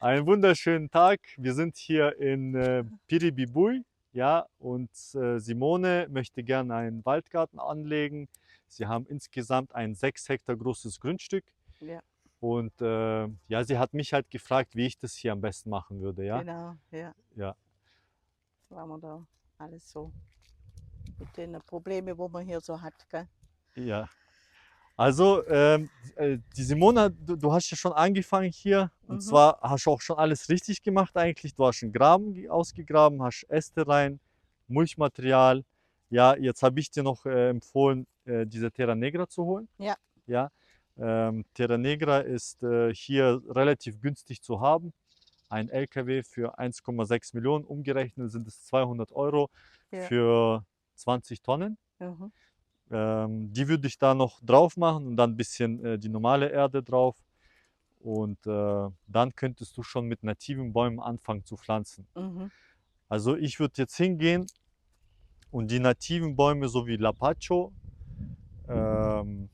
Einen wunderschönen Tag. Wir sind hier in Piribibui, ja, und Simone möchte gerne einen Waldgarten anlegen. Sie haben insgesamt ein 6 Hektar großes Grundstück Ja, und ja, sie hat mich halt gefragt, wie ich das hier am besten machen würde, ja. genau, ja, Ja, waren wir da alles so mit den Problemen, wo man hier so hat, gell? ja. Also, die Simone, du hast ja schon angefangen hier und Mhm, zwar hast du auch schon alles richtig gemacht eigentlich. Du hast einen Graben ausgegraben, hast Äste rein, Mulchmaterial. Ja, jetzt habe ich dir noch empfohlen, diese Terra Negra zu holen. ja, Ja, Terra Negra ist hier relativ günstig zu haben. Ein LKW für 1,6 Millionen, umgerechnet sind es 200 Euro ja, für 20 Tonnen. mhm, Die würde ich da noch drauf machen und dann ein bisschen die normale Erde drauf. Und dann könntest du schon mit nativen Bäumen anfangen zu pflanzen. mhm, Also ich würde jetzt hingehen und die nativen Bäume, so wie Lapacho, ähm,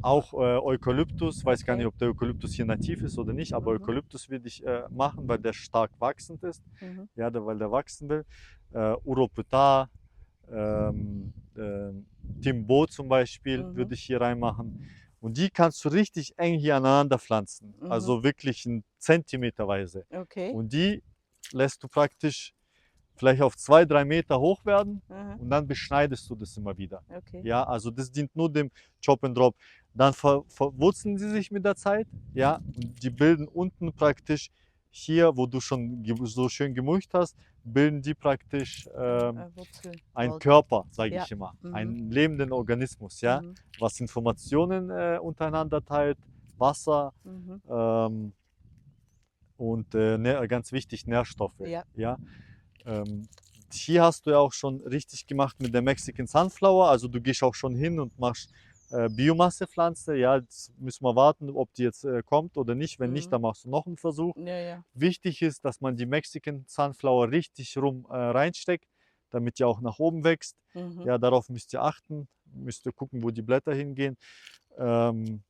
auch Eukalyptus, weiß gar nicht, okay, ob der Eukalyptus hier nativ ist oder nicht, aber mhm, Eukalyptus würde ich machen, weil der stark wachsend ist, mhm, ja, weil der wachsen will. Uroputar, Timbo zum Beispiel mhm, würde ich hier reinmachen. Und die kannst du richtig eng hier aneinander pflanzen, mhm, also wirklich in Zentimeterweise. okay, Und die lässt du praktisch vielleicht auf 2, 3 Meter hoch werden mhm, und dann beschneidest du das immer wieder. okay, Ja, also das dient nur dem Chop and Drop. Dann verwurzeln sie sich mit der Zeit, ja, und die bilden unten praktisch hier, wo du schon so schön gemulcht hast, bilden die praktisch ein Wurzelwerk, Körper, sage ja, ich immer, mhm, einen lebenden Organismus, ja, mhm, was Informationen untereinander teilt, Wasser mhm, ähm, und ganz wichtig Nährstoffe, ja, ja. Ähm, Hier hast du ja auch schon richtig gemacht mit der Mexican Sunflower. Also du gehst auch schon hin und machst Biomassepflanze. Ja, jetzt müssen wir warten, ob die jetzt kommt oder nicht. Wenn nicht, mhm, dann machst du noch einen Versuch. ja, ja, Wichtig ist, dass man die Mexican Sunflower richtig rum reinsteckt, damit die auch nach oben wächst. mhm, Ja, darauf müsst ihr achten. Müsst ihr gucken, wo die Blätter hingehen. Ähm,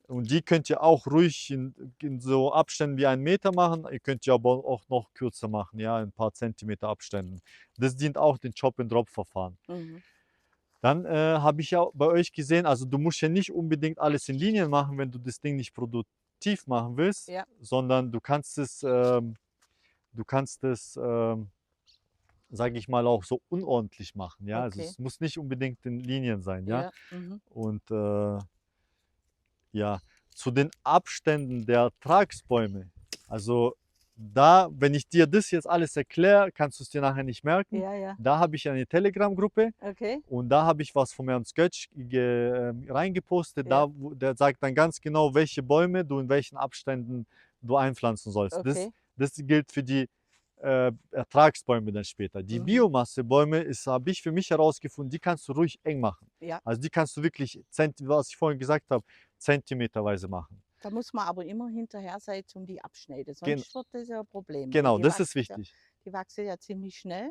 und die könnt ihr auch ruhig in so Abständen wie 1 Meter machen. Ihr könnt ja aber auch noch kürzer machen, ja, ein paar Zentimeter Abständen. Das dient auch dem Chop-and-Drop-Verfahren. mhm, Dann habe ich ja bei euch gesehen, also du musst ja nicht unbedingt alles in Linien machen, wenn du das Ding nicht produktiv machen willst, ja, sondern du kannst es, sage ich mal, auch so unordentlich machen. Ja, also okay, es muss nicht unbedingt in Linien sein, ja. ja, mhm, Und ja, zu den Abständen der Ertragsbäume. Also da, wenn ich dir das jetzt alles erkläre, kannst du es dir nachher nicht merken. ja, ja, Da habe ich eine Telegram-Gruppe okay, und da habe ich was vom Herrn Sketch reingepostet. ja, Der sagt dann ganz genau, welche Bäume du in welchen Abständen du einpflanzen sollst. okay, Das gilt für die Ertragsbäume dann später. Die mhm, Biomassebäume habe ich für mich herausgefunden, die kannst du ruhig eng machen. ja. Also die kannst du wirklich, was ich vorhin gesagt habe, zentimeterweise machen. Da muss man aber immer hinterher sein zum die abschneiden, Gen sonst wird das ja ein Problem, weil genau, das ist wichtig. die wachsen ja ziemlich schnell,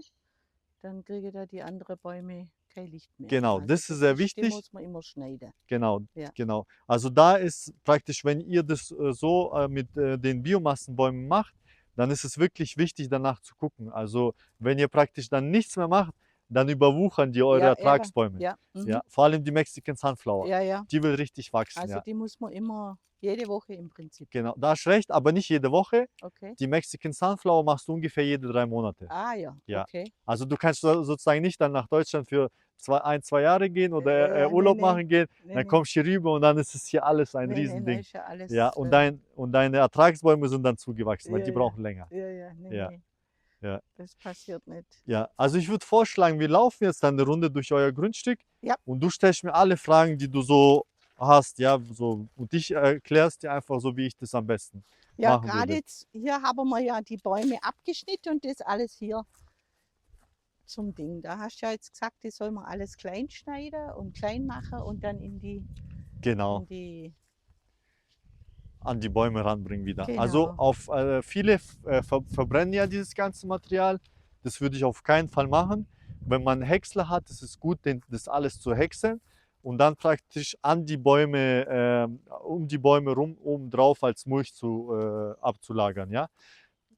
dann kriegen da die anderen Bäume kein Licht mehr. Genau, Also das ist sehr die wichtig. muss man immer schneiden. Genau, Ja, genau. Also da ist praktisch, wenn ihr das so mit den Biomassenbäumen macht, dann ist es wirklich wichtig, danach zu gucken. Also wenn ihr praktisch dann nichts mehr macht, dann überwuchern die eure ja, eben, Ertragsbäume. ja, Ja, mhm. vor allem die Mexican Sunflower. Ja, ja. Die will richtig wachsen, Also ja. die muss man immer jede Woche im Prinzip. Genau, da hast recht, aber nicht jede Woche. Okay. Die Mexican Sunflower machst du ungefähr jede 3 Monate. Ah ja, Ja. okay. Also du kannst sozusagen nicht dann nach Deutschland für 2, 1, 2 Jahre gehen Ja, oder ja, ne, Urlaub ne, machen gehen, ne, dann ne, kommst du hier rüber und dann ist es hier alles ein ne, ne, da Riesending. ist ja Ja, alles, und deine Ertragsbäume sind dann zugewachsen, weil ja, die ja, brauchen länger. ja, ja, ne, Ja, ne, ja, das passiert nicht. ja. Also ich würde vorschlagen, wir laufen jetzt dann eine Runde durch euer Grundstück Ja, und du stellst mir alle Fragen, die du so hast, ja, so, und ich erklärst dir einfach so, wie ich das am besten ja, machen gerade würde. jetzt, hier haben wir ja die Bäume abgeschnitten und das alles hier zum Ding. Da hast du ja jetzt gesagt, das soll man alles klein schneiden und klein machen und dann Genau. in die, An die Bäume ranbringen wieder. Also genau. auf viele verbrennen ja dieses ganze Material. Das würde ich auf keinen Fall machen. Wenn man einen Häcksler hat, ist es gut, das alles zu häckseln, und dann praktisch an die Bäume, um die Bäume rum, oben drauf als Mulch abzulagern. Ja?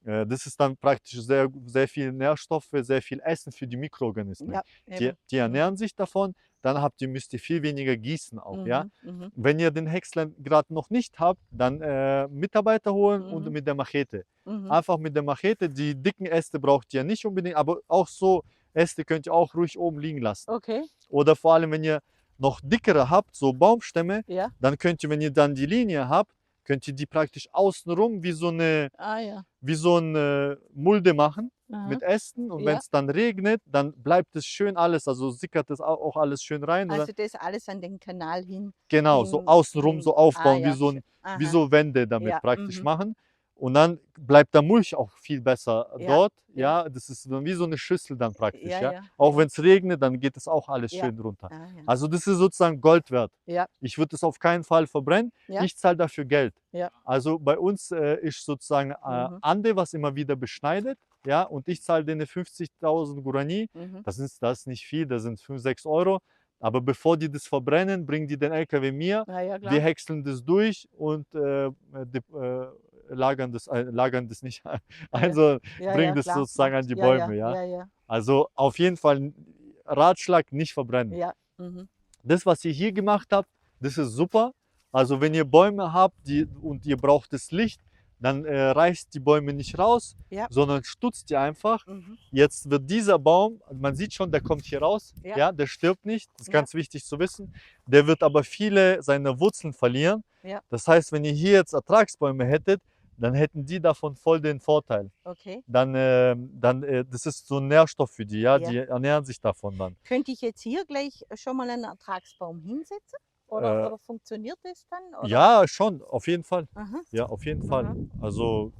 Das ist dann praktisch sehr, sehr viel Nährstoffe, sehr viel Essen für die Mikroorganismen. Ja, Die, eben. die ernähren sich davon, dann müsst ihr viel weniger gießen auch. Ja? Mhm. Wenn ihr den Häcksler gerade noch nicht habt, dann Mitarbeiter holen und Mhm. mit der Machete. Mhm. Einfach mit der Machete, die dicken Äste braucht ihr nicht unbedingt, aber auch so Äste könnt ihr auch ruhig oben liegen lassen. Okay, Oder vor allem, wenn ihr noch dickere habt, so Baumstämme, ja. dann könnt ihr, wenn ihr dann die Linie habt, könnt ihr die praktisch außenrum Ah ja. wie so eine Mulde machen Aha. mit Ästen. Und Ja. wenn es dann regnet, dann bleibt es schön alles, also sickert es auch alles schön rein. Oder? Also das alles an den Kanal hin. Genau, so hin- außenrum so aufbauen, ja, wie schön. Aha. so Wände damit Ja, praktisch mhm. machen. Und dann bleibt der Mulch auch viel besser Ja, dort. ja. Ja, das ist dann wie so eine Schüssel dann praktisch. Ja, Ja. ja, Auch ja. wenn es regnet, dann geht es auch alles Ja. schön runter. Ah, ja. Also das ist sozusagen Gold wert. Ja. Ich würde es auf keinen Fall verbrennen. Ja. Ich zahle dafür Geld. Ja. Also bei uns ist sozusagen Mhm. Ande, was immer wieder beschneidet. Ja, und ich zahle denen 50.000 Gurani. Mhm. Das ist nicht viel, das sind 5, 6 Euro. Aber bevor die das verbrennen, bringen die den LKW mir. Na ja, Wir klar. häckseln das durch und lagern das nicht ein, sondern Ja, bringen ja, das klar. sozusagen an die Ja, ja, Bäume. Ja. ja, ja, Also auf jeden Fall Ratschlag, nicht verbrennen. ja. Mhm. Das, was ihr hier gemacht habt, das ist super. Also wenn ihr Bäume habt und ihr braucht das Licht, dann reißt die Bäume nicht raus, Ja. sondern stutzt die einfach. Mhm. Jetzt wird dieser Baum, man sieht schon, der kommt hier raus, Ja. ja, der stirbt nicht, das ist Ja. ganz wichtig zu wissen. Der wird aber viele seiner Wurzeln verlieren. Ja. Das heißt, wenn ihr hier jetzt Ertragsbäume hättet, dann hätten die davon voll den Vorteil. Okay. Das ist so ein Nährstoff für die, ja, Ja. die ernähren sich davon dann. Könnte ich jetzt hier gleich schon mal einen Ertragsbaum hinsetzen? Oder funktioniert das dann? Oder? Ja, schon, auf jeden Fall. Aha. Ja, auf jeden Fall. Mhm. Also,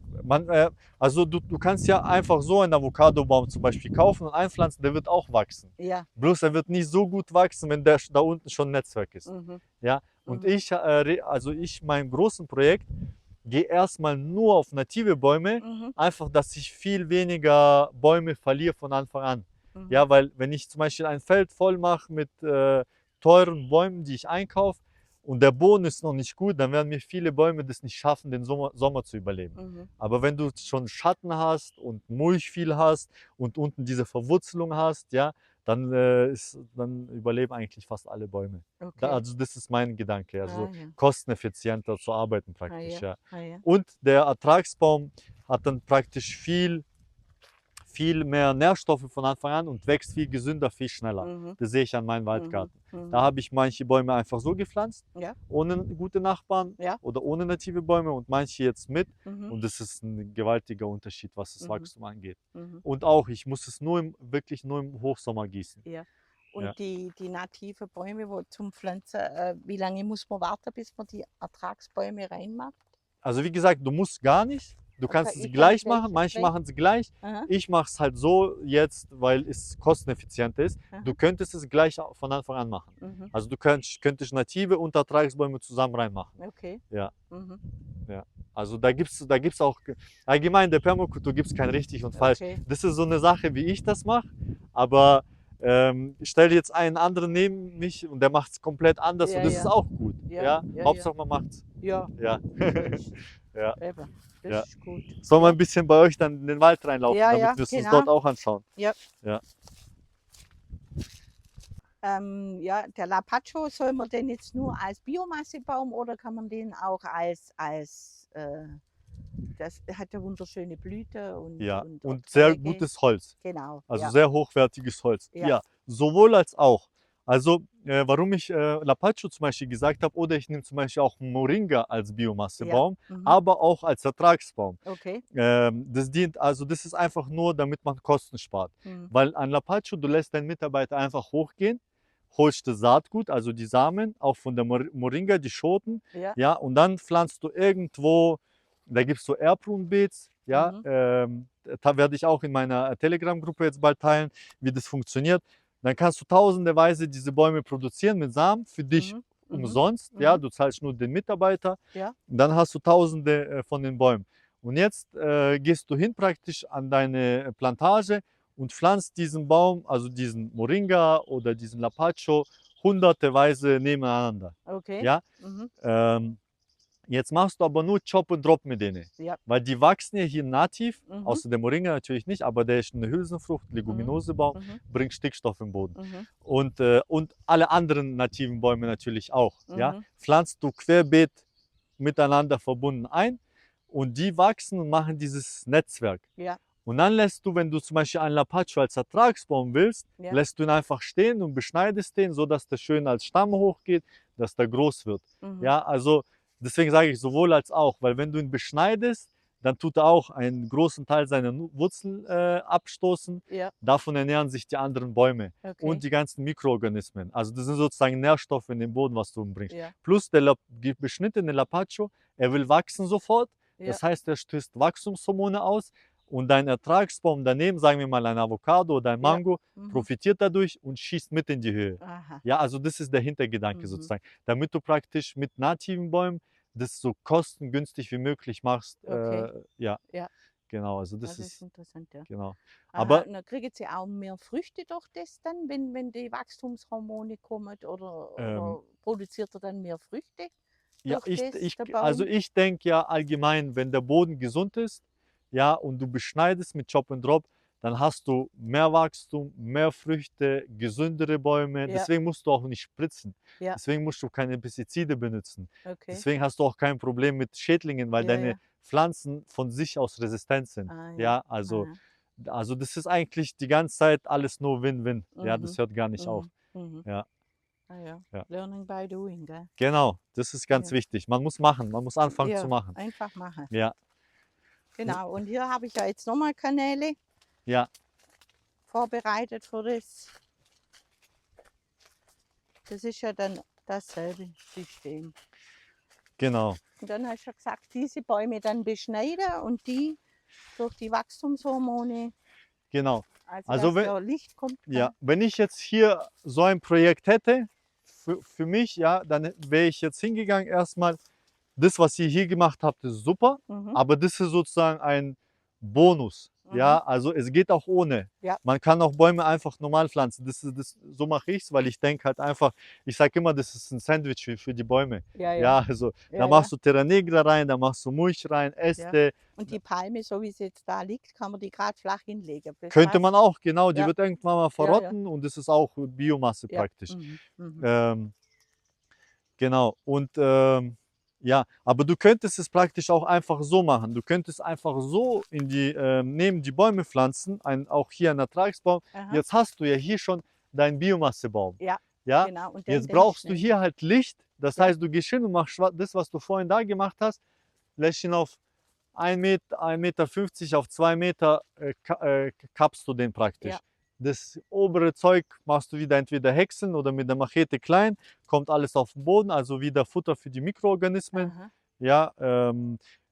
du kannst ja einfach so einen Avocadobaum zum Beispiel kaufen und einpflanzen, der wird auch wachsen. Ja. Bloß er wird nicht so gut wachsen, wenn der da unten schon ein Netzwerk ist. Mhm. Ja, und Mhm. ich, meinem großen Projekt, gehe erstmal nur auf native Bäume, Mhm. einfach, dass ich viel weniger Bäume verliere von Anfang an. Mhm. Ja, weil wenn ich zum Beispiel ein Feld voll mache mit teuren Bäumen, die ich einkaufe, und der Boden ist noch nicht gut, dann werden mir viele Bäume das nicht schaffen, den Sommer zu überleben. Mhm. Aber wenn du schon Schatten hast und Mulch viel hast und unten diese Verwurzelung hast, ja, dann überleben eigentlich fast alle Bäume. Okay. Also das ist mein Gedanke, also Ah, ja. kosteneffizienter zu arbeiten Ah, praktisch. ja. Ja. Ah, ja. Und der Ertragsbaum hat dann praktisch viel mehr Nährstoffe von Anfang an und wächst viel gesünder, viel schneller. Mhm. Das sehe ich an meinem Waldgarten. Mhm. Da habe ich manche Bäume einfach so gepflanzt, Ja. ohne gute Nachbarn Ja. oder ohne native Bäume und manche jetzt mit. Mhm. Und das ist ein gewaltiger Unterschied, was das Mhm. Wachstum angeht. Mhm. Und auch, ich muss es wirklich nur im Hochsommer gießen. Ja. Und Ja. die nativen Bäume, wo zum Pflanzen, wie lange muss man warten, bis man die Ertragsbäume reinmacht? Also wie gesagt, du musst gar nicht. Du Okay, kannst es ich kann gleich gleich- machen, manche gleich- machen es gleich. Aha. Ich mache es halt so jetzt, weil es kosteneffizient ist. Aha. Du könntest es gleich von Anfang an machen. Mhm. Also du könntest native und Ertragsbäume zusammen reinmachen. Okay. Ja. Mhm. Also da gibt's auch, allgemein in der Permakultur gibt es kein richtig und falsch. Okay. Das ist so eine Sache, wie ich das mache, aber ich stelle jetzt einen anderen neben mich und der macht es komplett anders Ja, und das ja. ist auch gut. Ja, Ja, ja, Hauptsache man macht's. Ja. Ja. logisch. Ja. Eben. Das Ja. ist gut. Sollen wir ein bisschen bei euch dann in den Wald reinlaufen, Ja, damit ja, wir es uns genau. dort auch anschauen? Ja, der Lapacho, soll man den jetzt nur als Biomassebaum oder kann man den auch das hat ja wunderschöne Blüte und, Ja, und und sehr Erträge. gutes Holz. Genau. Also ja. sehr hochwertiges Holz. Ja. Ja, sowohl als auch. Also, warum ich Lapacho zum Beispiel gesagt habe, oder ich nehme zum Beispiel auch Moringa als Biomassebaum, Mhm. aber auch als Ertragsbaum. Okay. Das ist einfach nur, damit man Kosten spart. Mhm. Weil an Lapacho, du lässt deinen Mitarbeiter einfach hochgehen, holst das Saatgut, also die Samen, auch von der Moringa, die Schoten, Ja. ja, und dann pflanzt du irgendwo, da gibt es so Erbhuhnbeets, ja, Mhm. da werde ich auch in meiner Telegram-Gruppe jetzt bald teilen, wie das funktioniert. Dann kannst du tausendeweise diese Bäume produzieren mit Samen für dich Mhm. Mhm. umsonst, ja, Mhm. du zahlst nur den Mitarbeiter, Ja. und dann hast du tausende von den Bäumen. Und jetzt gehst du hin praktisch an deine Plantage und pflanzt diesen Baum, also diesen Moringa oder diesen Lapacho, hunderteweise nebeneinander. Okay. Ja? Jetzt machst du aber nur Chop und Drop mit denen. Ja. Weil die wachsen ja hier nativ, Mhm. außer der Moringa natürlich nicht, aber der ist eine Hülsenfrucht, Leguminosebaum, Mhm. bringt Stickstoff im Boden. Mhm. Und alle anderen nativen Bäume natürlich auch. Ja? Mhm. Pflanzt du querbeet miteinander verbunden ein und die wachsen und machen dieses Netzwerk. Ja. Und dann lässt du, wenn du zum Beispiel einen Lapacho als Ertragsbaum willst, Ja. lässt du ihn einfach stehen und beschneidest den, sodass der schön als Stamm hochgeht, dass der groß wird. Mhm. Ja, also deswegen sage ich sowohl als auch, weil wenn du ihn beschneidest, dann tut er auch einen großen Teil seiner Wurzeln abstoßen. Ja. Davon ernähren sich die anderen Bäume Okay. und die ganzen Mikroorganismen. Also das sind sozusagen Nährstoffe in den Boden, was du umbringst. Ja. Plus der beschnittene Lapacho, er will wachsen sofort. Ja. Das heißt, er stößt Wachstumshormone aus und dein Ertragsbaum daneben, sagen wir mal ein Avocado oder ein Ja. Mango, Mhm. profitiert dadurch und schießt mit in die Höhe. Aha. Ja, also das ist der Hintergedanke Mhm. sozusagen, damit du praktisch mit nativen Bäumen das so kostengünstig wie möglich machst. Okay. Ja, Ja. genau, also Das das ist ist, interessant, ja. genau. Aha, Aber und dann kriegen sie auch mehr Früchte durch das dann, wenn die Wachstumshormone kommen oder ähm, produziert er dann mehr Früchte ja, durch das, der also Baum? ich denke ja allgemein, wenn der Boden gesund ist, ja, und du beschneidest mit Chop and Drop, dann hast du mehr Wachstum, mehr Früchte, gesündere Bäume. Ja. Deswegen musst du auch nicht spritzen. Ja. Deswegen musst du keine Pestizide benutzen. Okay. Deswegen hast du auch kein Problem mit Schädlingen, weil Ja, deine ja. Pflanzen von sich aus resistent sind. Ah, ja. Ja, also, Aha. also das ist eigentlich die ganze Zeit alles nur Win-Win. Ja, das Mhm. hört gar nicht auf. Mhm. Mhm. Ja, Ah, ja. ja. Learning by doing, gell? Genau, das ist ganz Ja. wichtig. Man muss machen, man muss anfangen Ja, zu machen. einfach machen. Ja, Genau. Und hier habe ich ja jetzt nochmal Kanäle ja, vorbereitet für das. Das ist ja dann dasselbe System. genau. Und dann hast du ja gesagt, diese Bäume dann beschneiden und die durch die Wachstumshormone, Genau. also Also dass wenn, da Licht kommt. ja, wenn ich jetzt hier so ein Projekt hätte, für mich, ja, dann wäre ich jetzt hingegangen erstmal, das, was ihr hier gemacht habt, ist super, Mhm. aber das ist sozusagen ein Bonus. Ja, also es geht auch ohne. Ja. Man kann auch Bäume einfach normal pflanzen. So mache ich es, weil ich denke halt einfach, ich sage immer, das ist ein Sandwich für die Bäume. Ja, ja. Ja, also Ja, da machst du Terra Negra rein, da machst du Mulch rein, Äste. Und die Palme, so wie sie jetzt da liegt, kann man die gerade flach hinlegen. Das Könnte passt. man auch, genau, die Ja. wird irgendwann mal Ja, ja. verrotten und das ist auch Biomasse Ja. praktisch. Mhm. Mhm. Genau, und ja, aber du könntest es praktisch auch einfach so machen. Du könntest einfach so neben die Bäume pflanzen, auch hier ein Ertragsbaum. Aha. Jetzt hast du ja hier schon deinen Biomassebaum. Ja, Ja, genau. Und jetzt den brauchst du schneiden. hier halt Licht. Das Ja. heißt, du gehst hin und machst das, was du vorhin da gemacht hast, lässt ihn auf 1,50 Meter auf 2 Meter kappst du den praktisch. Ja. Das obere Zeug machst du wieder entweder häckseln oder mit der Machete klein, kommt alles auf den Boden, also wieder Futter für die Mikroorganismen. Aha. Ja,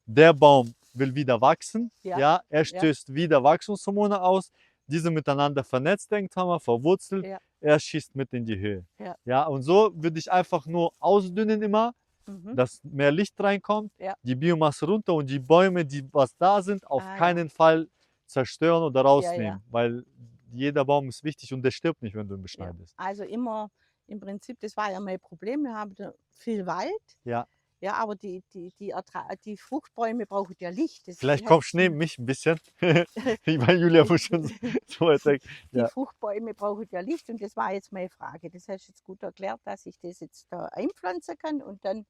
der Baum will wieder wachsen, Ja. ja, er stößt wieder Wachstumshormone aus, diese miteinander vernetzt irgendwann mal, verwurzelt, Ja. er schießt mit in die Höhe. Ja. Ja, und so würde ich einfach nur ausdünnen immer, Mhm. dass mehr Licht reinkommt, Ja. die Biomasse runter und die Bäume, die was da sind, auf Ah, ja. keinen Fall zerstören oder rausnehmen, ja. weil jeder Baum ist wichtig und der stirbt nicht, wenn du ihn Ja. beschneidest. Also immer im Prinzip, das war ja mein Problem. Wir haben da viel Wald. Ja. Ja, aber die die Fruchtbäume brauchen ja Licht. Das Vielleicht heißt, kommst du neben mich ein bisschen, weil Julia muss schon so weit weg. Die Ja. Fruchtbäume brauchen ja Licht und das war jetzt meine Frage. Das hast du jetzt gut erklärt, dass ich das jetzt da einpflanzen kann und dann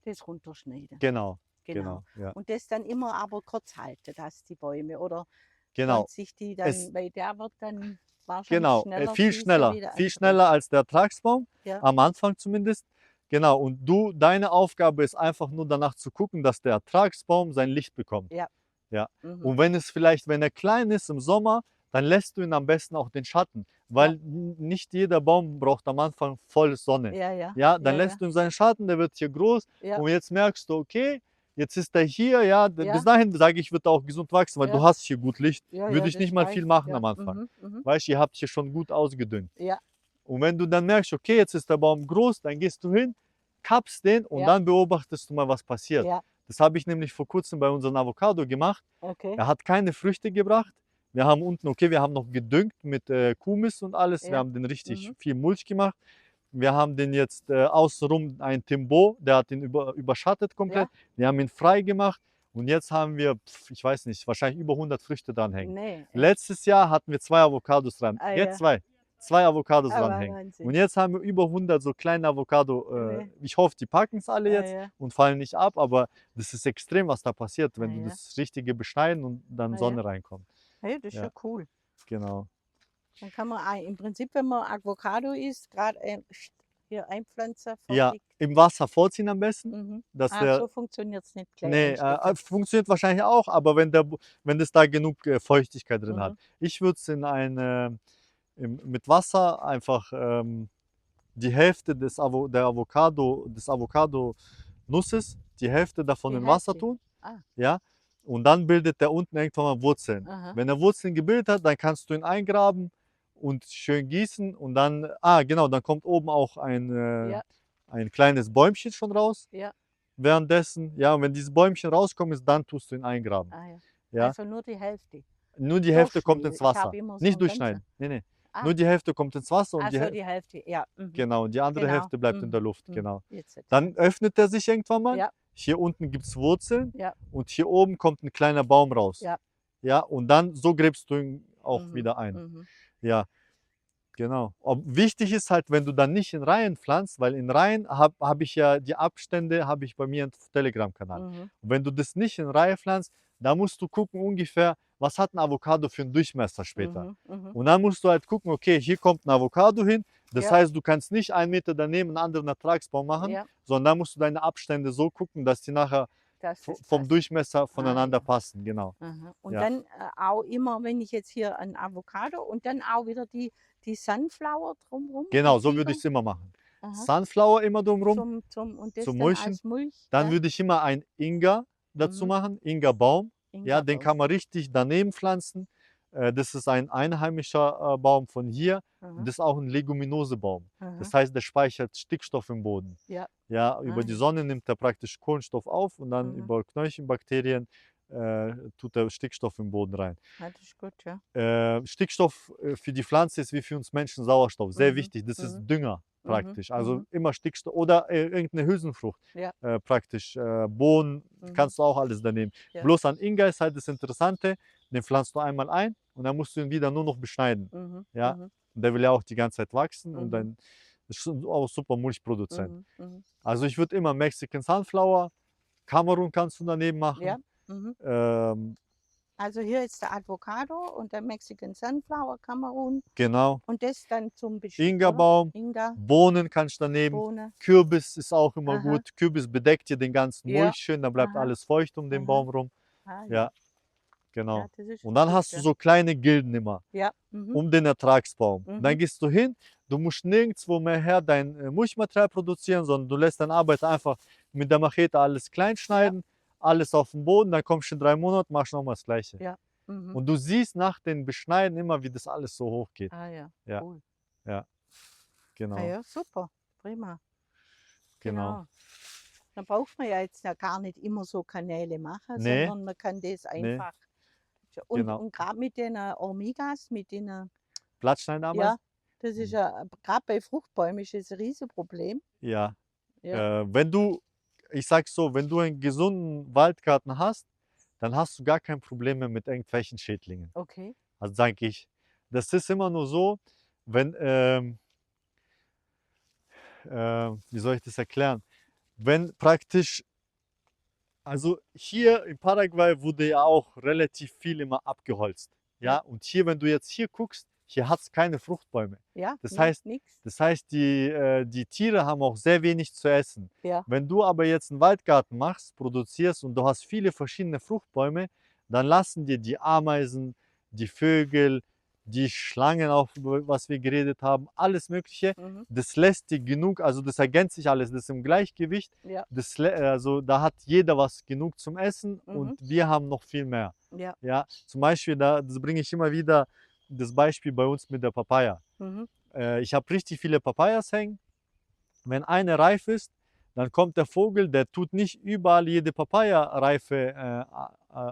das runterschneiden. Genau, Genau. genau, ja. Und das dann immer aber kurz halten, dass die Bäume, oder Genau, pflanze ich die dann, Es- weil der wird dann wahrscheinlich genau. schneller Viel schießen schneller, wie der viel andere. schneller als der Ertragsbaum, Ja. am Anfang zumindest. Genau, und deine Aufgabe ist einfach nur danach zu gucken, dass der Ertragsbaum sein Licht bekommt. Ja. Ja. Mhm. Und wenn er klein ist im Sommer, dann lässt du ihn am besten auch den Schatten, weil nicht jeder Baum braucht am Anfang voll Sonne. Ja, ja. Ja, dann ja, lässt du ihn seinen Schatten, der wird hier groß Ja. und jetzt merkst du, okay, jetzt ist er hier, ja, Ja. bis dahin sage ich, wird er auch gesund wachsen, weil Ja. du hast hier gut Licht. Ja, Würde ja, ich nicht das mal weiß viel ich, machen ja. am Anfang. Mhm. Mhm. Weißt du, ihr habt hier schon gut ausgedünnt. Ja. Und wenn du dann merkst, okay, jetzt ist der Baum groß, dann gehst du hin, kappst den und Ja. dann beobachtest du mal, was passiert. Ja. Das habe ich nämlich vor kurzem bei unserem Avocado gemacht. Okay. Er hat keine Früchte gebracht. Wir haben unten, okay, wir haben noch gedüngt mit Kuhmist und alles. Wir Ja. haben den richtig Mhm. viel Mulch gemacht. Wir haben den jetzt außenrum ein Timbo, der hat ihn überschattet komplett. Ja. Wir haben ihn frei gemacht und jetzt haben wir, ich weiß nicht, wahrscheinlich über 100 Früchte dran hängen. Nee, echt. Letztes Jahr hatten wir 2 Avocados dran. Ah, Jetzt ja. zwei Avocados Aber dran hängen. Wahnsinn. Und jetzt haben wir über 100 so kleine Avocado. Nee. Ich hoffe, die packen es alle Ah, jetzt ja. und fallen nicht ab, aber das ist extrem, was da passiert, wenn Ah, du ja. das Richtige beschneiden und dann Ah, ja. Sonne reinkommt. Hey, das ist Ja. ja cool. Genau. Dann kann man im Prinzip, wenn man Avocado isst, gerade hier einpflanzen, Ja, fertig. im Wasser vorziehen am besten, Mhm. dass Ah, der so funktioniert es nicht gleich nee, einstecken. funktioniert wahrscheinlich auch, aber wenn das da genug Feuchtigkeit drin hat. Mhm. Ich würde es mit Wasser einfach die Hälfte des Avocado-Nusses, die Hälfte davon Die in Wasser Hälfte? tun. Ah. Ja, und dann bildet der unten irgendwann mal Wurzeln. Aha. Wenn er Wurzeln gebildet hat, dann kannst du ihn eingraben und schön gießen und dann, genau, dann kommt oben auch Ja. ein kleines Bäumchen schon raus. Ja. Währenddessen, ja, und wenn dieses Bäumchen rauskommt, dann tust du ihn eingraben. Ah, ja. Ja, Also nur die Hälfte. nur die Hälfte kommt Durchschneiden. ins Ich Wasser. habe immer so Nicht einen durchschneiden. Nee, nee. Ah. Nur die Hälfte kommt ins Wasser und Ach so, die Hälfte. Ja. Mhm. genau, und die andere Genau. Hälfte bleibt in der Luft. Mhm. Genau. Jetzt. Dann öffnet er sich irgendwann mal. Ja. Hier unten gibt es Wurzeln Ja. und hier oben kommt ein kleiner Baum raus. Ja. Ja, und dann so gräbst du ihn auch Mhm. wieder ein. Mhm. Ja, genau. Wichtig ist halt, wenn du dann nicht in Reihen pflanzt, weil in Reihen hab ich ja die Abstände habe ich bei mir im Telegram-Kanal. Mhm. Und wenn du das nicht in Reihe pflanzt, da musst du gucken ungefähr, was hat ein Avocado für einen Durchmesser später. Mhm. Mhm. Und dann musst du halt gucken, okay, hier kommt ein Avocado hin. Das Ja. heißt, du kannst nicht 1 Meter daneben einen anderen Ertragsbaum machen, Ja. sondern da musst du deine Abstände so gucken, dass die nachher Das ist vom das. Durchmesser voneinander ja. passen. Genau. Aha. Und Ja. dann auch immer, wenn ich jetzt hier ein Avocado und dann auch wieder die Sunflower drumherum. Genau, so würde ich es immer machen. Aha. Sunflower immer drumherum. Und das zum dann Mulchen. als Mulch. Dann ja? würde ich immer einen Ingwer dazu Mhm. machen, Ingwerbaum. Ja, den Ingwerbaum. kann man richtig daneben pflanzen. Das ist ein einheimischer Baum von hier. Aha. Das ist auch ein Leguminosebaum. Aha. Das heißt, der speichert Stickstoff im Boden. Ja. Ja, über die ja. Sonne nimmt er praktisch Kohlenstoff auf und dann Mhm. über Knöllchenbakterien tut er Stickstoff im Boden rein. Ja, das ist gut, ja. Stickstoff für die Pflanze ist wie für uns Menschen Sauerstoff. Sehr Mhm. wichtig. Das ist Mhm. Dünger Mhm. praktisch. Also Mhm. immer Stickstoff oder irgendeine Hülsenfrucht Ja. praktisch. Bohnen Mhm. kannst du auch alles daneben. Ja. Bloß an Ingwer ist halt das Interessante, den pflanzt du einmal ein und dann musst du ihn wieder nur noch beschneiden. Mhm. Ja. Mhm. Und der will ja auch die ganze Zeit wachsen und Mhm. dann ist schon auch super Mulchproduzent. Mhm. Mhm. Also ich würde immer Mexican Sunflower, Kamerun kannst du daneben machen. Ja. Mhm. Also hier ist der Avocado und der Mexican Sunflower, Kamerun. Genau. Und das dann zum Bestück, Ingwerbaum, Ingwer, Bohnen kannst du daneben. Bohne. Kürbis ist auch immer Aha. gut. Kürbis bedeckt dir den ganzen Ja. Mulch schön, dann bleibt Aha. alles feucht um den Aha. Baum rum. Ah, Ja, genau. Ja, das ist Und dann gut, hast du ja. so kleine Gilden immer Ja. Mhm. um den Ertragsbaum. Mhm. Dann gehst du hin, du musst nirgendwo mehr her dein Mulchmaterial produzieren, sondern du lässt deinen Arbeiter einfach mit der Machete alles klein schneiden, alles auf den Boden, dann kommst du in 3 Monaten, machst nochmal das Gleiche. Ja. Mhm. Und du siehst nach den Beschneiden immer, wie das alles so hoch geht. Ah ja, Ja. cool. Genau, Ah ja, super, prima. genau. Dann braucht man ja jetzt ja gar nicht immer so Kanäle machen, Nee. sondern man kann das Nee. einfach. Und, Genau. und gerade mit den Ormigas, mit den, Blattschneidameisen? ja, das ist ja, gerade bei Fruchtbäumen ist das ein Riesenproblem. Ja. Ja. Ich sag's so, wenn du einen gesunden Waldgarten hast, dann hast du gar kein Problem mehr mit irgendwelchen Schädlingen. Okay. Also sage ich, das ist immer nur so, wenn, wie soll ich das erklären? Wenn praktisch, also hier in Paraguay wurde ja auch relativ viel immer abgeholzt. Ja, und hier, wenn du jetzt hier guckst, hier hat es keine Fruchtbäume. Ja, Das nee, heißt, nix. Das heißt, die Tiere haben auch sehr wenig zu essen. Ja. Wenn du aber jetzt einen Waldgarten machst, produzierst und du hast viele verschiedene Fruchtbäume, dann lassen dir die Ameisen, die Vögel, die Schlangen, auch über was wir geredet haben, alles Mögliche. Mhm. Das lässt dir genug, also das ergänzt sich alles, das ist im Gleichgewicht. Ja. Also da hat jeder was genug zum Essen Mhm. und wir haben noch viel mehr. Ja. Ja, zum Beispiel, das bringe ich immer wieder, das Beispiel bei uns mit der Papaya. Mhm. Ich habe richtig viele Papayas hängen. Wenn eine reif ist, dann kommt der Vogel, der tut nicht überall jede Papaya-Reife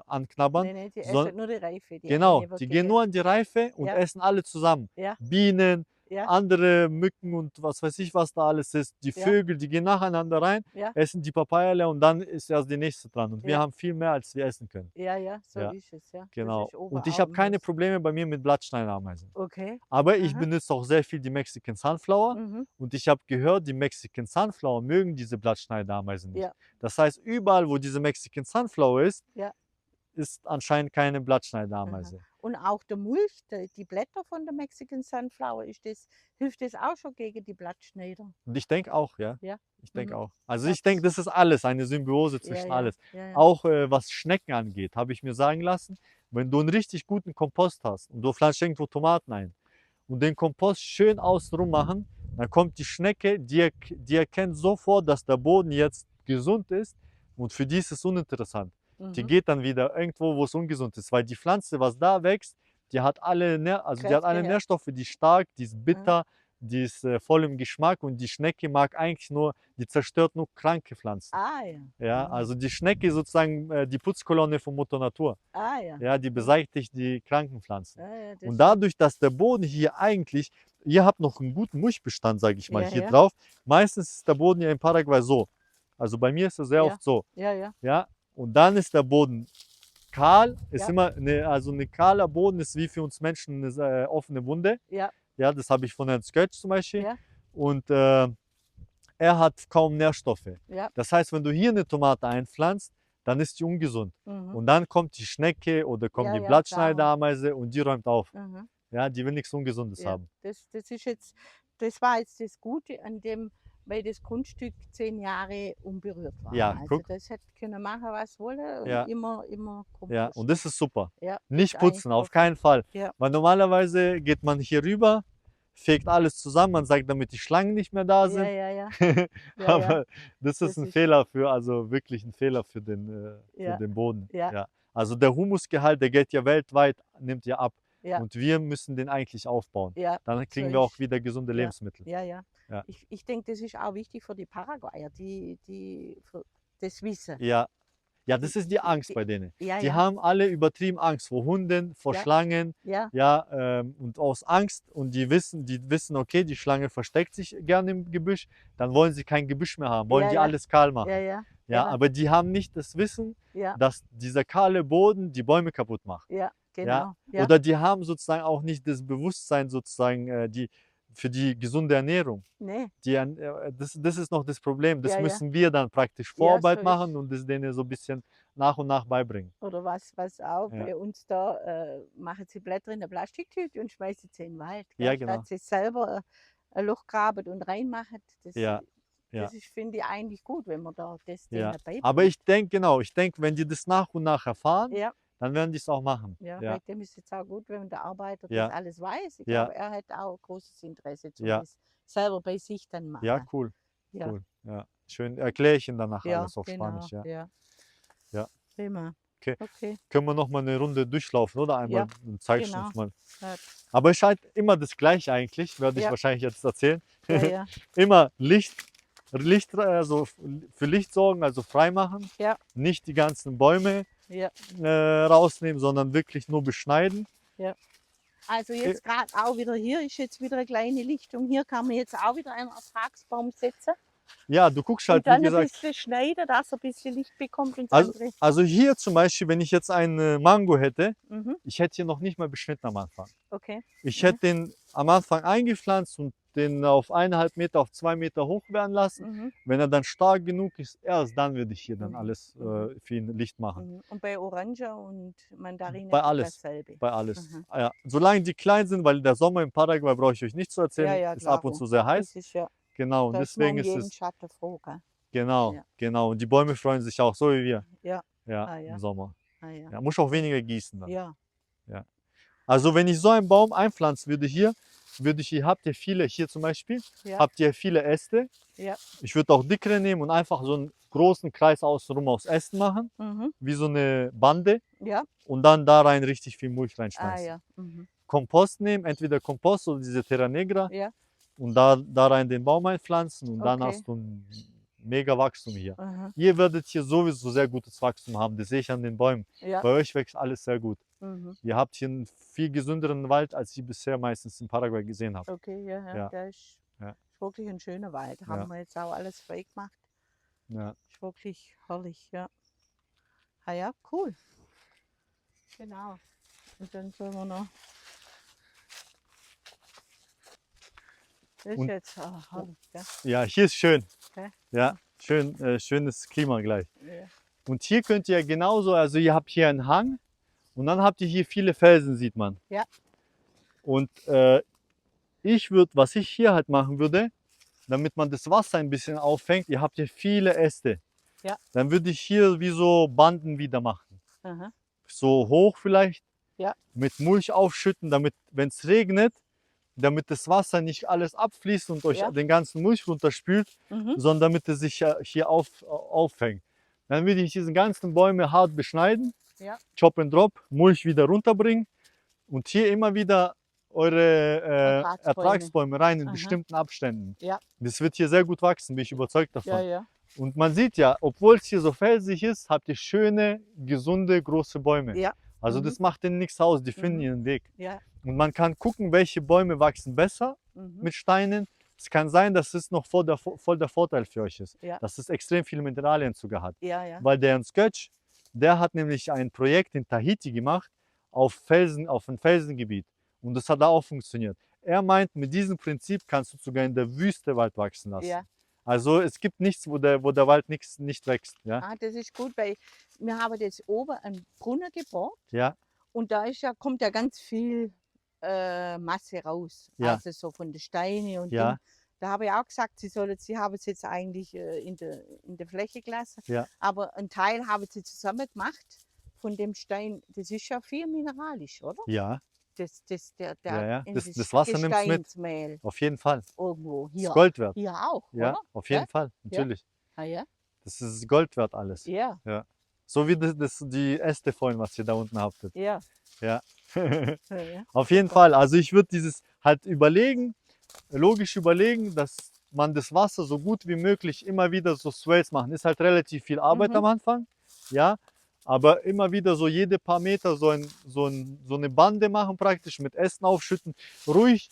anknabbern. Nee, die sondern- essen nur die Reife. Genau, eine wird die gehen nur an die Reife und Ja. essen alle zusammen. Ja. Bienen, Ja. andere Mücken und was weiß ich, was da alles ist. Die Ja. Vögel, die gehen nacheinander rein, Ja. essen die Papaya leer und dann ist erst die nächste dran. Und wir Ja. haben viel mehr, als wir essen können. Ja, ja, so Ja, ist es, ja. genau. Das ist Und ich habe keine Oberalpenmoos. Probleme bei mir mit Blattschneidameisen. Okay. Aber ich Aha. benutze auch sehr viel die Mexican Sunflower. Mhm. Und ich habe gehört, die Mexican Sunflower mögen diese Blattschneidameisen nicht. Ja. Das heißt, überall, wo diese Mexican Sunflower ist, Ja. ist anscheinend keine Blattschneidameise. Und auch der Mulch, die Blätter von der Mexican Sunflower, hilft das auch schon gegen die Blattschneider? Und ich denke auch, ja. Ja. Ich denke Mhm. auch. Also Das ich denke, das ist alles, eine Symbiose Ja, zwischen ja, alles. ja, ja. Auch was Schnecken angeht, habe ich mir sagen lassen, wenn du einen richtig guten Kompost hast und du pflanzt irgendwo Tomaten ein und den Kompost schön außenrum machen, dann kommt die Schnecke, die erkennt sofort, dass der Boden jetzt gesund ist und für die ist es uninteressant. Die Mhm. geht dann wieder irgendwo, wo es ungesund ist, weil die Pflanze, was da wächst, die hat alle, die hat Kräfte, alle ja. Nährstoffe, die ist stark, die ist bitter, die ist voll im Geschmack und die Schnecke mag eigentlich nur, die zerstört nur kranke Pflanzen. Ah ja. Ja, Mhm. also die Schnecke ist sozusagen die Putzkolonne von Mutter Natur. Ah ja. Ja, die beseitigt die kranken Pflanzen. Ja, ja, das Und ist- dadurch, dass der Boden hier eigentlich, ihr habt noch einen guten Mulchbestand, sage ich mal, Ja, hier ja. drauf. Meistens ist der Boden ja in Paraguay so. Also bei mir ist er sehr Ja. oft so. Ja, ja. Ja, und dann ist der Boden kahl, ist Ja. immer also ein kahler Boden ist wie für uns Menschen eine offene Wunde. Ja. Ja, das habe ich von Herrn Sketch zum Beispiel. Ja. Und er hat kaum Nährstoffe. Ja. Das heißt, wenn du hier eine Tomate einpflanzt, dann ist die ungesund. Mhm. Und dann kommt die Schnecke oder kommt Ja, die ja, Blattschneidameise und die räumt auf. Mhm. Ja, die will nichts Ungesundes Ja. haben. Das war jetzt das Gute an dem, weil das Grundstück 10 Jahre unberührt war. Ja, Also guck. das hätte können machen, was wolle und Ja. immer Ja, Kompost. und das ist super. Ja, Nicht ist eigentlich putzen, auf perfekt. keinen Fall. Ja. Weil normalerweise geht man hier rüber, fegt alles zusammen, man sagt, damit die Schlangen nicht mehr da Ja, sind. ja, ja. Ja, Aber das Das ist ein ist- Fehler also wirklich ein Fehler für Ja. den Boden. Ja. Also der Humusgehalt, der geht ja weltweit, nimmt ja ab. Ja. Und wir müssen den eigentlich aufbauen. Ja, Dann kriegen so wir auch ist- wieder gesunde ja. Lebensmittel. ja, ja. Ja. Ich denke, das ist auch wichtig für die Paraguayer, die für das wissen. Ja. Ja, das ist die Angst bei denen. Ja, Die ja. haben alle übertrieben Angst vor Hunden, vor Ja. Schlangen. Ja, Ja, und aus Angst und die wissen, okay, die Schlange versteckt sich gerne im Gebüsch, dann wollen sie kein Gebüsch mehr haben, wollen Ja, die ja. alles kahl machen. ja, ja. Ja, genau. aber die haben nicht das Wissen, Ja, dass dieser kahle Boden die Bäume kaputt macht. ja, genau. Ja. Oder die haben sozusagen auch nicht das Bewusstsein sozusagen für die gesunde Ernährung. Nee, Das ist noch das Problem. Das Ja, ja. müssen wir dann praktisch Ja, Vorarbeit so machen ist- und das denen so ein bisschen nach und nach beibringen. oder was auch Ja. bei uns da, machen sie Blätter in eine Plastiktüte und schmeißen sie in den Wald. Ja, gell, genau. Statt sie selber ein Loch graben und reinmachen. Ja, Das ist, finde ich, eigentlich gut, wenn man da das denen Ja. beibringt. Aber ich denke, wenn die das nach und nach erfahren, Ja, dann werden die es auch machen. ja, Ja. wegen dem ist es jetzt auch gut, wenn der Arbeiter Ja. das alles weiß. Ich Ja. glaube, er hat auch großes Interesse, um Ja. das selber bei sich dann machen. Ja, cool. Ja. Cool. Ja. Schön erkläre ich Ihnen danach Ja, alles auf genau. Spanisch. Ja. Ja. Ja. Prima. Okay. Okay. Können wir noch mal eine Runde durchlaufen, oder? Einmal Ja, dann zeigst du genau. uns mal. Ja, Aber es ist halt immer das Gleiche eigentlich, werde ich Ja. wahrscheinlich jetzt erzählen. ja, ja. Immer Licht, also für Licht sorgen, also frei machen. Ja. Nicht die ganzen Bäume Ja. rausnehmen, sondern wirklich nur beschneiden. Also jetzt gerade auch wieder hier ist jetzt wieder eine kleine Lichtung. Hier kann man jetzt auch wieder einen Ertragsbaum setzen. Ja, du guckst halt, und dann wie ein gesagt, bisschen schneiden, dass er ein bisschen Licht bekommt. Und das andere. also hier zum Beispiel, wenn ich jetzt einen Mango hätte, Mhm. ich hätte hier noch nicht mal beschnitten am Anfang. Okay. Ich Mhm. hätte den am Anfang eingepflanzt und den auf 1,5 Meter, auf 2 Meter hoch werden lassen. Mhm. Wenn er dann stark genug ist, erst dann würde ich hier dann Mhm. alles Mhm. für ihn Licht machen. Mhm. Und bei Orange und Mandarine Bei ist alles. dasselbe. Bei alles. Mhm. Ja, solange die klein sind, weil der Sommer in Paraguay, brauche ich euch nicht zu erzählen, Ja, ja, ist ab und klaro. zu sehr heiß. Das ist ja, Genau, und da ist man deswegen um ist jeden es, Schatten froh. Gell? genau, Ja. genau. Und die Bäume freuen sich auch, so wie wir. Ja. Ja, Ah, ja. im Sommer. Ah, ja. Ja, muss auch weniger gießen dann. Ja. Also wenn ich so einen Baum einpflanzen würde hier, habt ihr viele, hier zum Beispiel, Ja. habt ihr viele Äste. Ja. Ich würde auch dickere nehmen und einfach so einen großen Kreis außenrum aus Ästen machen, Mhm. wie so eine Bande Ja. und dann da rein richtig viel Mulch Ah, reinschmeißen. ja. Mhm. Kompost nehmen, entweder Kompost oder diese Terra Negra Ja. und da rein den Baum einpflanzen und dann Okay. hast du mega Wachstum hier. Aha. Ihr werdet hier sowieso sehr gutes Wachstum haben, das sehe ich an den Bäumen. Ja. Bei euch wächst alles sehr gut. Mhm. Ihr habt hier einen viel gesünderen Wald, als ich bisher meistens in Paraguay gesehen habe. Okay, ja, Ja. der ist Ja. wirklich ein schöner Wald. Ja. Haben wir jetzt auch alles frei gemacht. Ja. Ist wirklich herrlich, ja. Ah ja, cool. Genau. Und dann sollen wir noch. Das ist Und- jetzt herrlich, gell? Ja, hier ist schön. Okay. Ja, schönes Klima gleich. Ja. Und hier könnt ihr genauso, also ihr habt hier einen Hang und dann habt ihr hier viele Felsen, sieht man. Ja. Und was ich hier halt machen würde, damit man das Wasser ein bisschen auffängt, ihr habt hier viele Äste. Ja. Dann würde ich hier wie so Banden wieder machen. Aha. So hoch vielleicht. Ja. Mit Mulch aufschütten, damit, wenn es regnet, damit das Wasser nicht alles abfließt und euch Ja. den ganzen Mulch runterspült, Mhm. sondern damit es sich hier auffängt. Dann würde ich diese ganzen Bäume hart beschneiden, Ja. Chop and Drop, Mulch wieder runterbringen und hier immer wieder eure Ertragsbäume rein in Aha. bestimmten Abständen. Ja. Das wird hier sehr gut wachsen, bin ich überzeugt davon. Ja, ja. Und man sieht ja, obwohl es hier so felsig ist, habt ihr schöne, gesunde, große Bäume. Ja. Also Mhm. das macht denen nichts aus, die finden Mhm. ihren Weg. Ja. Und man kann gucken, welche Bäume wachsen besser Mhm. mit Steinen. Es kann sein, dass es noch voll der Vorteil für euch ist. Ja. Dass es extrem viele Mineralien sogar hat. Ja, ja. Weil der Ernst Götsch, der hat nämlich ein Projekt in Tahiti gemacht auf einem Felsengebiet. Und das hat da auch funktioniert. Er meint, mit diesem Prinzip kannst du sogar in der Wüste Wald wachsen lassen. Ja. Also es gibt nichts, wo der Wald nicht wächst. Ja? Ah, das ist gut, weil wir haben jetzt oben einen Brunnen gebohrt Ja, und da kommt ja ganz viel Masse raus. Ja. Also so von den Steinen und Ja. Ding. Da habe ich auch gesagt, sie haben es jetzt eigentlich in der Fläche gelassen. Ja. Aber einen Teil haben sie zusammen gemacht von dem Stein. Das ist ja viel mineralisch, oder? ja, ja. Das Wasser nimmt's mit. Gesteinsmehl auf jeden Fall. irgendwo. Das Hier, ist Gold wert. hier auch, Ja, oder? auf jeden Ja? Fall, natürlich. Ah, ja? Das ist Gold wert alles. Ja, So wie die Äste vorhin, was ihr da unten habtet. ja. Ja. Ja. Auf jeden Fall. Also ich würde dieses halt logisch überlegen, dass man das Wasser so gut wie möglich immer wieder so Swells machen. Ist halt relativ viel Arbeit Mhm. am Anfang, ja. Aber immer wieder so jede paar Meter so eine Bande machen praktisch, mit Ästen aufschütten. Ruhig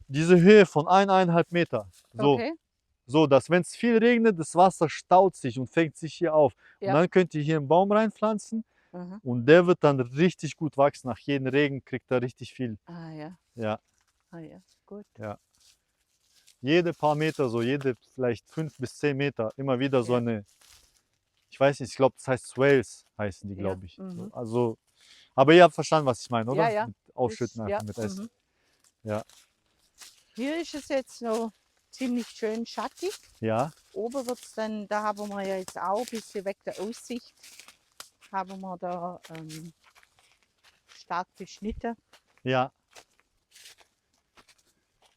diese Höhe von 1,5 Meter. So, Okay. so dass wenn es viel regnet, das Wasser staut sich und fängt sich hier auf. Ja. Und dann könnt ihr hier einen Baum reinpflanzen Aha. und der wird dann richtig gut wachsen. Nach jedem Regen kriegt er richtig viel. Ah ja, Ja, ah ja, gut. jede paar Meter, so jede vielleicht 5 bis 10 Meter, immer wieder so Ja. eine, ich weiß nicht, ich glaube, das heißt Swales heißen die, Ja, glaube ich. mhm. Also, aber ihr habt verstanden, was ich meine, oder? Ja, ja. Mit Aufschütten Das- einfach mit Essen. mhm. Ja. Hier ist es jetzt noch ziemlich schön schattig. Ja, Oben wird es dann, da haben wir ja jetzt auch ein bisschen weg der Aussicht, haben wir da stark beschnitten. ja,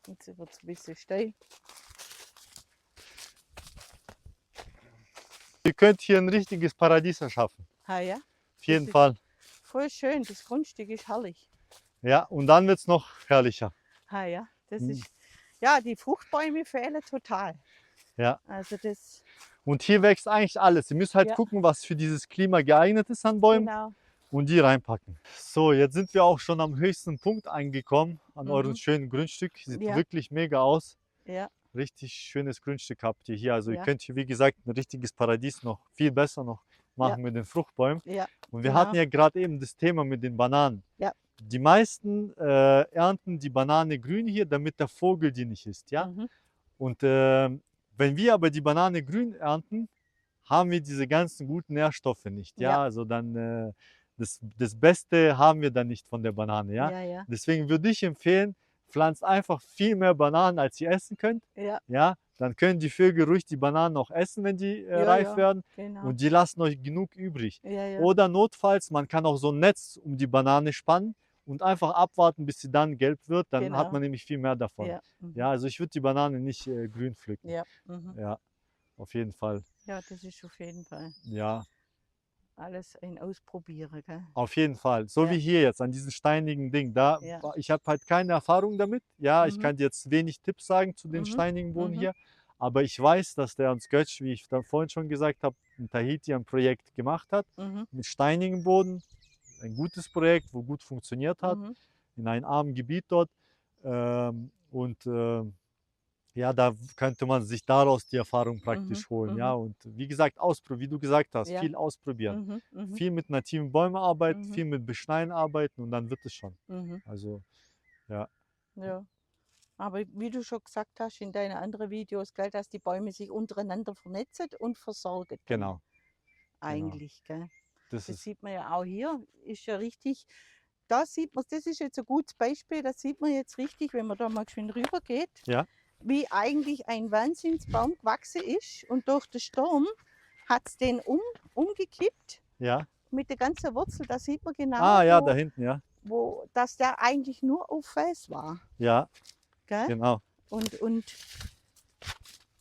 Jetzt wird es ein bisschen steil. ihr könnt hier ein richtiges Paradies erschaffen. Ah ja, Auf jeden ist- Fall. voll schön, das Grundstück ist herrlich. Ja, und dann wird es noch herrlicher. Ah ja, das Mhm. ist, ja, die Fruchtbäume fehlen total. Ja. Also das, Und hier wächst eigentlich alles. Ihr müsst halt Ja. gucken, was für dieses Klima geeignet ist an Bäumen genau. und die reinpacken. So, jetzt sind wir auch schon am höchsten Punkt angekommen an eurem Mhm. schönen Grundstück. Sieht Ja. wirklich mega aus. Ja, Richtig schönes Grundstück habt ihr hier. Also ihr Ja. könnt hier, wie gesagt, ein richtiges Paradies noch viel besser noch machen mit den Fruchtbäumen. ja, Und wir genau. hatten ja gerade eben das Thema mit den Bananen. Ja. Die meisten ernten die Banane grün hier, damit der Vogel die nicht isst. Ja? Mhm. Und wenn wir aber die Banane grün ernten, haben wir diese ganzen guten Nährstoffe nicht. Ja, Ja. also dann das Beste haben wir dann nicht von der Banane. Ja? Ja, ja, Deswegen würde ich empfehlen, pflanzt einfach viel mehr Bananen, als ihr essen könnt. ja, Ja, dann können die Vögel ruhig die Bananen auch essen, wenn die Ja, reif ja. werden. genau. Und die lassen euch genug übrig. Ja, ja. Oder notfalls, man kann auch so ein Netz um die Banane spannen und einfach abwarten, bis sie dann gelb wird. Dann hat Genau. man nämlich viel mehr davon. Ja, mhm. Ja, also ich würde die Banane nicht grün pflücken. Ja, mhm. Ja, auf jeden Fall. Ja, das ist auf jeden Fall Ja, alles ein Ausprobieren. Gell? auf jeden Fall. So Ja. wie hier jetzt an diesem steinigen Ding. Da, Ja. ich habe halt keine Erfahrung damit. Ja, ich Mhm. kann dir jetzt wenig Tipps sagen zu den Mhm. steinigen Boden Mhm. hier. Aber ich weiß, dass der Ernst Götsch, wie ich da vorhin schon gesagt habe, in Tahiti ein Projekt gemacht hat Mhm. mit steinigem Boden. Ein gutes Projekt, wo gut funktioniert hat, Mhm. in einem armen Gebiet dort. Und ja, da könnte man sich daraus die Erfahrung praktisch holen. Ja, Mhm. und wie gesagt, wie du gesagt hast, Ja. viel ausprobieren. Mhm. Mhm. Viel mit nativen Bäumen arbeiten, Mhm. viel mit Beschneiden arbeiten und dann wird es schon. Mhm. Also, ja, Ja. Aber wie du schon gesagt hast in deinen anderen Videos, gell, dass die Bäume sich untereinander vernetzen und versorgen können. genau. Eigentlich, gell? Das Das ist, sieht man ja auch hier, ist ja richtig. Da sieht man, das ist jetzt ein gutes Beispiel, da sieht man jetzt richtig, wenn man da mal geschwind rüber geht, ja, wie eigentlich ein Wahnsinnsbaum gewachsen ist und durch den Sturm hat es den umgekippt ja. mit der ganzen Wurzel. Da sieht man genau, Ah, ja, da hinten, ja. dass der eigentlich nur auf Fels war. Ja, Gell? genau. Und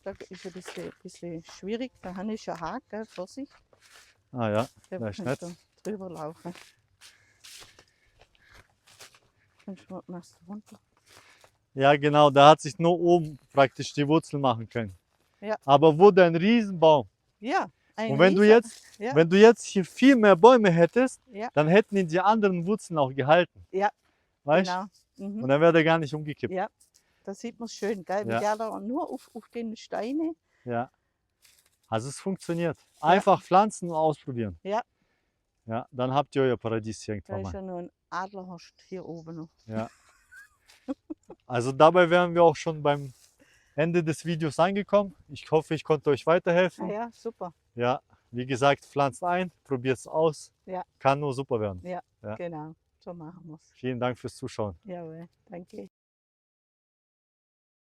da ist ein bisschen schwierig, da habe ich einen Haken, gell? Vorsicht, Ah, ja, da da ist kannst nett. du drüber laufen. Kannst du mal runter. Ja, genau, da hat sich nur oben praktisch die Wurzel machen können. Ja. Aber wurde ein Riesenbaum. Ja, ein Und wenn du Riese- jetzt, ja, wenn du jetzt hier viel mehr Bäume hättest, ja, dann hätten ihn die anderen Wurzeln auch gehalten. ja, Weißt? genau. Mhm. Und dann wäre der gar nicht umgekippt. Ja, da sieht man es schön, gell? Wie Ja. der da nur auf den Steinen. Ja. Also es funktioniert. Einfach pflanzen und ausprobieren. Ja. Ja, dann habt ihr euer Paradies hier Da irgendwann ist mal. ja nur ein Adlerhorst hier oben noch. Ja. Also dabei wären wir auch schon beim Ende des Videos angekommen. Ich hoffe, ich konnte euch Ah weiterhelfen. ja, super. Ja, wie gesagt, pflanzt ein, probiert es aus. Ja. Kann nur super werden. Ja, Ja. genau. So machen wir es. Vielen Dank fürs Zuschauen. Jawohl, danke.